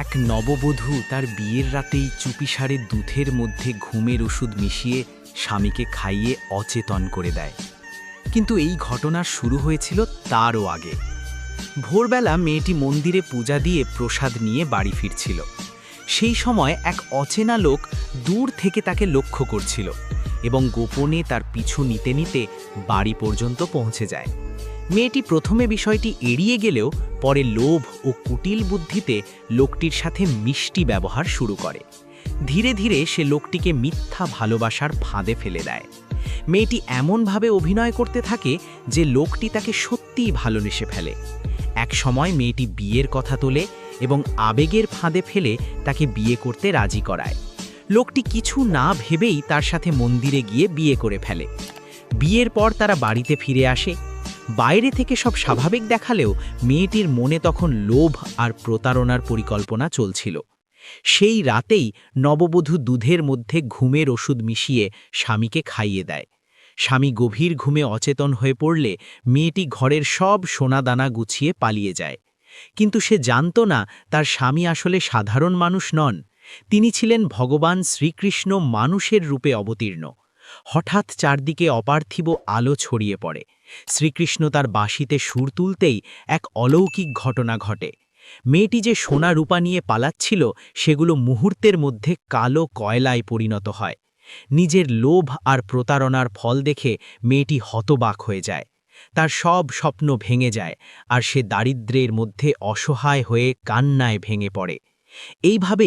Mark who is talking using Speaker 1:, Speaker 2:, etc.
Speaker 1: এক নববধূ তার বিয়ের রাতেই চুপিসারে দুধের মধ্যে ঘুমের ওষুধ মিশিয়ে স্বামীকে খাইয়ে অচেতন করে দেয়। কিন্তু এই ঘটনা শুরু হয়েছিল তারও আগে। ভোরবেলা মেয়েটি মন্দিরে পূজা দিয়ে প্রসাদ নিয়ে বাড়ি ফিরছিল। সেই সময় এক অচেনা লোক দূর থেকে তাকে লক্ষ্য করছিল এবং গোপনে তার পিছু নিতে নিতে বাড়ি পর্যন্ত পৌঁছে যায়। মেয়েটি প্রথমে বিষয়টি এড়িয়ে গেলেও পরে লোভ ও কুটিল বুদ্ধিতে লোকটির সাথে মিষ্টি ব্যবহার শুরু করে। ধীরে ধীরে সে লোকটিকে মিথ্যা ভালোবাসার ফাঁদে ফেলে দেয়। মেয়েটি এমনভাবে অভিনয় করতে থাকে যে লোকটি তাকে সত্যিই ভালোবেসে ফেলে। এক সময় মেয়েটি বিয়ের কথা তোলে এবং আবেগের ফাঁদে ফেলে তাকে বিয়ে করতে রাজি করায়। লোকটি কিছু না ভেবেই তার সাথে মন্দিরে গিয়ে বিয়ে করে ফেলে। বিয়ের পর তারা বাড়িতে ফিরে আসে। বাইরে থেকে সব স্বাভাবিক দেখালেও মেয়েটির মনে তখন লোভ আর প্রতারণার পরিকল্পনা চলছিল। সেই রাতেই নববধূ দুধের মধ্যে ঘুমের ওষুধ মিশিয়ে স্বামীকে খাইয়ে দেয়। স্বামী গভীর ঘুমে অচেতন হয়ে পড়লে মেয়েটি ঘরের সব সোনাদানা গুছিয়ে পালিয়ে যায়। কিন্তু সে জানত না তার স্বামী আসলে সাধারণ মানুষ নন, তিনি ছিলেন ভগবান শ্রীকৃষ্ণ মানুষের রূপে অবতীর্ণ। হঠাৎ চারদিকে অপার্থিব আলো ছড়িয়ে পড়ে। শ্রীকৃষ্ণ তার বাঁশিতে সুর তুলতেই এক অলৌকিক ঘটনা ঘটে। মেয়েটি যে সোনা রূপা নিয়ে পালাচ্ছিল সেগুলো মুহূর্তের মধ্যে কালো কয়লায় পরিণত হয়। নিজের লোভ আর প্রতারণার ফল দেখে মেয়েটি হতবাক হয়ে যায়। তার সব স্বপ্ন ভেঙে যায় আর সে দারিদ্র্যের মধ্যে অসহায় হয়ে কান্নায় ভেঙে পড়ে। এইভাবেই